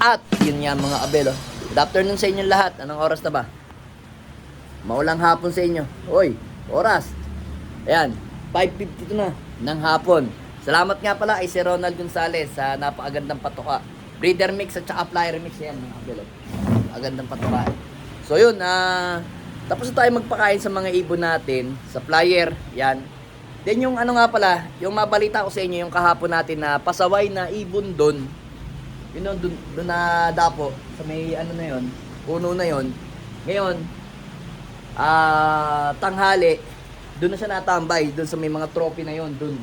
At yun nga mga abel, oh. Good afternoon sa inyong lahat. Anong oras na ba? Maulang hapon sa inyo. Hoy, oras. Ayan, 5:52 na ng hapon. Salamat nga pala kay si Ronald Gonzales sa napakagandang patuka. Breeder mix at saka flyer mix. Ayan mga abel, oh. Agandang patuka. So yun, tapos na tayo magpakain sa mga ibon natin sa flyer. Yan. Then yung ano nga pala, yung mabalita ko sa inyo yung kahapon natin na pasaway na ibon doon. Yun know, doon na dapo sa may ano na yon, puno na yon. Ngayon, tanghali, doon na siya natambay, doon sa may mga trophy na yon, doon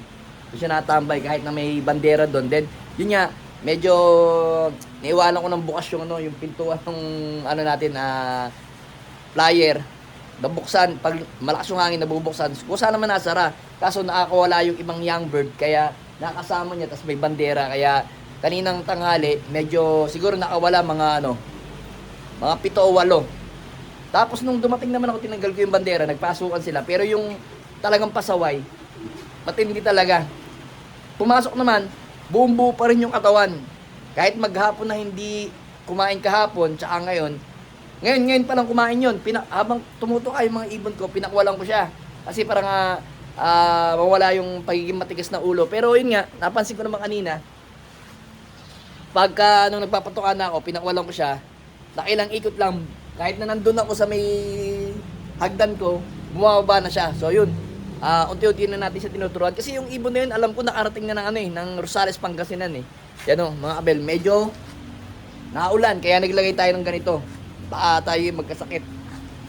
siya natambay kahit na may bandera doon. Then, yun nga, medyo naiwanan ko ng bukas yung ano, yung pintuan ng ano natin flyer. Nabuksan, pag malakas yung hangin nabubuksan. Kung saan naman nasara, kaso nakakawala yung ibang young bird, kaya nakasama niya, tas may bandera, kaya kaninang tanghali, medyo siguro nakawala mga mga 7 o 8. Tapos nung dumating naman ako, tinanggal ko yung bandera, nagpasukan sila. Pero yung talagang pasaway, matindi talaga. Pumasok naman, buong buo pa rin yung katawan. Kahit maghapon na hindi kumain kahapon, tsaka ngayon pa lang kumain yun. Habang tumutuka yung mga ibon ko, pinakwalan ko siya. Kasi parang mawala yung pagiging matigas na ulo. Pero yun nga, napansin ko naman kanina, pagka nung nagpapatukan na ako, pinakwalan ko siya, nakilang ikot lang, kahit na nandun ako sa may hagdan ko, bumababa na siya. So yun, unti-unti na natin siya tinuturuan. Kasi yung ibon na yun, alam ko nakarating na ng Rosales, Pangasinan eh. Yan o, mga abel, medyo naulan, kaya naglagay tayo ng ganito. Baka tayo magkasakit.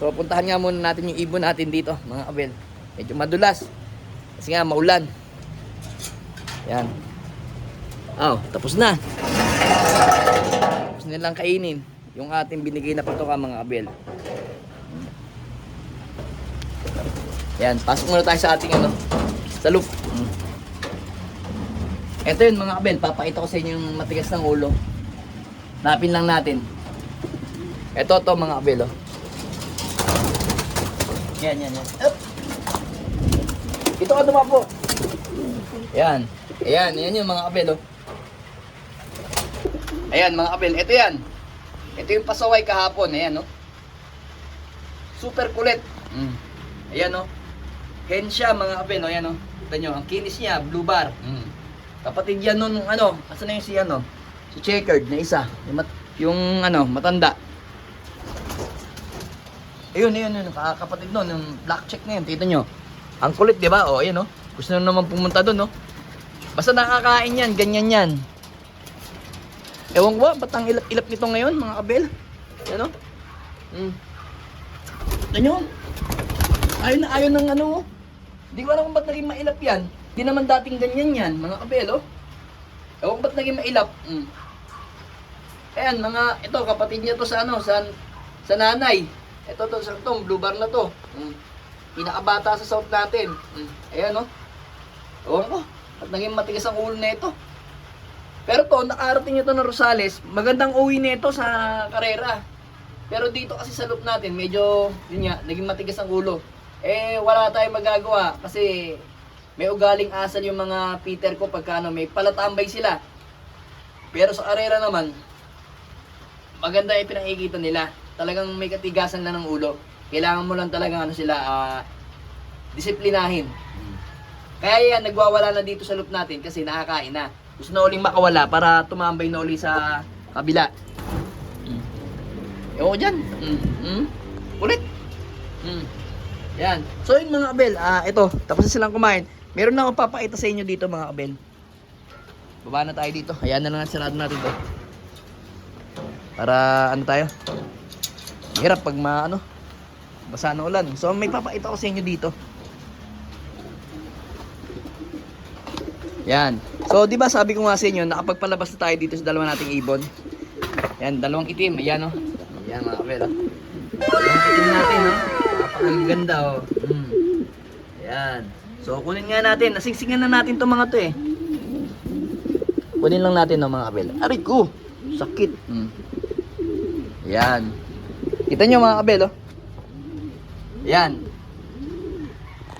So puntahan nga muna natin yung ibon natin dito, mga abel. Medyo madulas, kasi nga maulan. Yan. Tapos na. Tapos nilang kainin yung ating binigay na patuka, mga abel. Yan, pasok muna tayo sa ating sa loop. Ito yun mga abel, papakita ko sa inyo yung matigas ng ulo. Napin lang natin. Ito to mga abel, oh. Yan. Up. Ito ka dumapo. Yan. Ayan yung mga abel, oh. Ayan mga abel, ito yan. Ito yung pasaway kahapon, ayan, no. Super kulit. Ayan, no. Hen siya mga abel, ayan, no. Kita nyo, ang kinis niya, blue bar. Kapatid yan nun, asan na yung si checkered na isa. Yung matanda. Ayun, kapatid nun, yung black check na yun, tita nyo. Ang kulit, di ba? O, ayan, no. Gusto na naman pumunta dun, no. Basta nakakain yan, ganyan yan. Ewan ko ba, ba't ang ilap nito ngayon, mga kabel? Ano? Ano? Ayaw ng Hindi ko alam kung ba't naging mailap yan. Hindi naman dating ganyan yan, mga kabel, oh. Ewan ko ba't naging mailap. Ayan, ito, kapatid niya to sa sa nanay. Ito, blue bar na to. Pinakabata sa south natin. Ayan, oh. Ewan ko, ba't naging matigas ang ulo na ito. Pero to, nakarating ito ng Rosales, magandang uwi nito sa karera. Pero dito kasi sa loop natin, medyo, yun nga, naging matigas ang ulo. Wala tayong magagawa kasi may ugaling asal yung mga Peter ko pagka may palatambay sila. Pero sa karera naman, maganda yung pinakikita nila. Talagang may katigasan na ng ulo. Kailangan mo lang talaga sila disiplinahin. Kaya yan, nagwawala na dito sa loop natin kasi nakakain na. Gusto na uling makawala para tumambay na uli sa kabila. Ewan ko dyan. Ulit. Yan. So yun mga abel, ito, tapos na silang kumain. Meron na akong papakita sa inyo dito mga abel. Baba na tayo dito. Ayan na lang, sarado natin to. Para tayo? Hirap pag basa na ulan. So may papakita ko sa inyo dito. Yan. So, di ba sabi ko nga sa inyo, nakapagpalabas na tayo dito sa dalawa nating ibon. Yan, dalawang itim. Ayan, oh. Ayan, mga kapel, oh. Dalawang itim natin, oh. Napakaganda, oh. Ayan. So, kunin nga natin. Nasingsingan na natin itong mga to, eh. Kunin lang natin, oh, mga kapel. Aray ko! Sakit. Ayan. Kita nyo, mga kapel, oh. Ayan.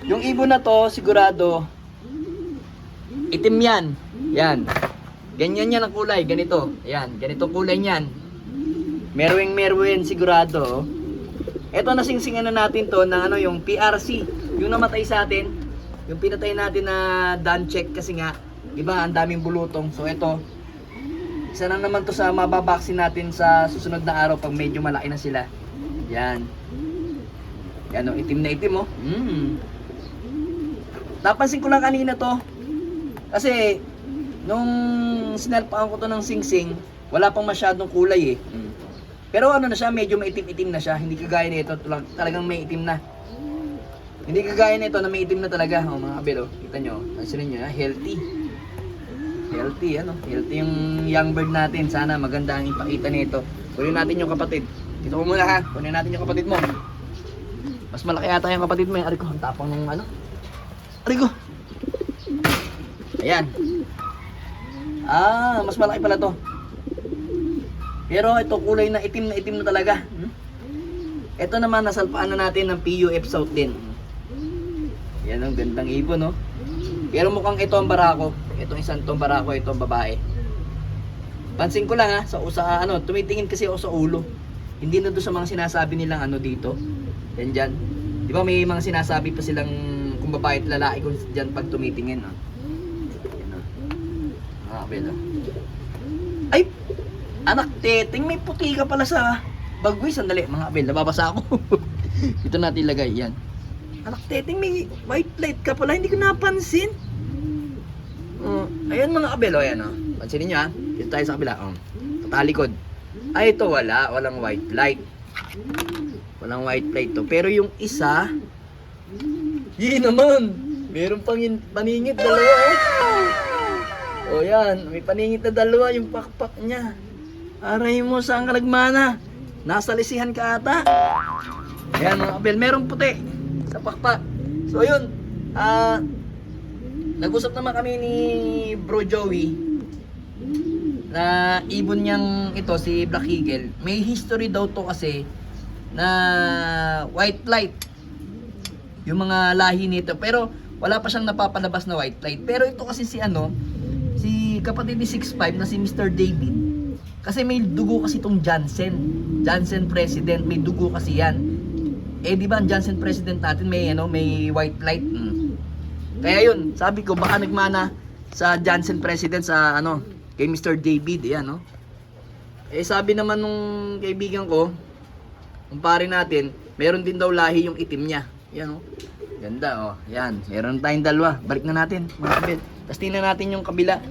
Yung ibon na to, sigurado, itim yan. Yan. Ganyan yan ang kulay, ganito. Ayan, ganitong kulay niyan. Merwing sigurado. Ito nasingsingan na natin to ng ano, yung PRC. Yung namatay sa atin, yung pinatay natin na done check kasi nga, di ba, ang daming bulutong. So ito, isa na naman to sa mababaksin natin sa susunod na araw pag medyo malaki na sila. Yan. Yan o, itim na itim o. Napansin ko lang kanina to. Kasi, nung sinalpakan ko to ng singsing, wala pang masyadong kulay eh. Pero ano na siya, medyo maitim-itim na siya. Hindi kagaya nito, talagang may itim na. Hindi kagaya nito na may itim na talaga. O mga kabel, o. Kita nyo, pansin nyo, healthy. Healthy, ano? Healthy yung young bird natin. Sana maganda ang ipakita nito. Kunin natin yung kapatid. Dito mo muna ha. Kunin natin yung kapatid mo. Mas malaki ata yung kapatid mo. Ari ko, ang tapang ng ano. Ari ko. Ayan. Mas malaki pala to. Pero ito kulay na itim na talaga. Ito naman nasalpaan na natin ng PUF South din. Yan ang gandang ibon, no? Pero mukhang ito ang barako. Itong isang tong barako, ito ang babae. Pansin ko lang ha, tumitingin kasi ako sa ulo. Hindi na doon sa mga sinasabi nilang ano dito. Yan dyan. Di ba may mga sinasabi pa silang kung babae at lalaki kung dyan pag tumitingin. No? Yan, no? Bela. Ay! Anak teteng, may puti ka pala sa bagoy. Sandali, mga abel, nababasa ako. Ito natin ilagay, yan. Anak teteng, may white light ka pala, hindi ko napansin. Ayan mga abel, ayan o. Pansinin nyo ha, dito tayo sa kabila. Tatalikod. Ay, ito walang white light. Walang white light to. Pero yung isa, yun naman, meron pang paningit, dalawa o. O yan, may paningit na dalawa yung pakpak niya. Aray mo, saan ka nagmana? Nasa lisihan ka ata. Ayan mga kabel, merong puti sa pakpak. So yun, nag-usap naman kami ni Bro Joey na ibon niyang ito, si Black Eagle. May history daw to kasi na white light yung mga lahi nito. Pero wala pa siyang napapalabas na white light. Pero ito kasi si kapatid ni 6'5 na si Mr. David. Kasi may dugo kasi itong Jansen President, may dugo kasi yan. Eh di ba ang Jansen President natin may white light. Kaya yun, sabi ko baka nagmana sa Jansen President sa kay Mr. David, yan no. Eh sabi naman nung kaibigan ko, kumpare natin, meron din daw lahi yung itim niya. Yan oh. Ganda oh. Yan, meron tayong dalawa. Balik na natin, mga kabel. Tapos tingnan natin yung kabila.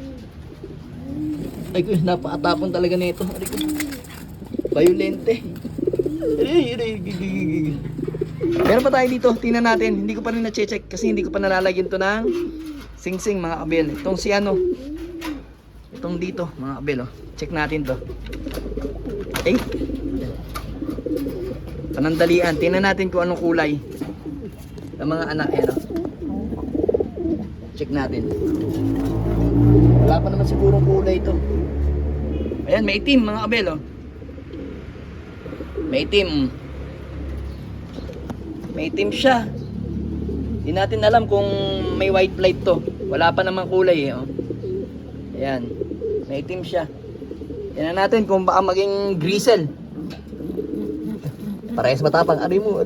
Ay ko, napakatapon talaga nito. Ay ko. Violente. Meron pa tayo dito, tingnan natin. Hindi ko pa rin na-check kasi hindi ko pa nalalagyan to ng singsing mga kabel. Itong si itong dito mga kabel oh. Check natin to. Okay. Panandalian, tingnan natin kung anong kulay ng mga anak oh. Check natin. Wala pa naman sigurong kulay ito. Ayan, may itim mga kabel oh. May itim. May itim siya. Hindi natin alam kung may white light to. Wala pa namang kulay eh oh. Ayan. May itim siya. Tingnan natin kung baka maging grizzle. Parehas matapang. Ari mo.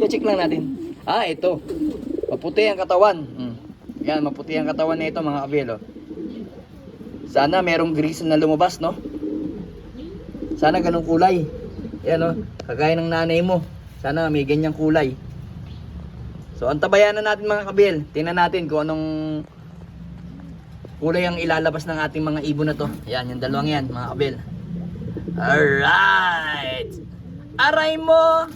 Check lang natin. Ito. Maputi ang katawan. Yan, maputi ang katawan na ito mga kabel oh. Sana merong grizzle na lumabas, no? Sana ganung kulay. Yan oh, kagaya ng nanay mo. Sana may ganyang kulay. So, antabayan na natin mga kabel. Tingnan natin kung anong kulay ang ilalabas ng ating mga ibon na to. Yan, yung dalawang yan mga kabel. Alright! Aray mo!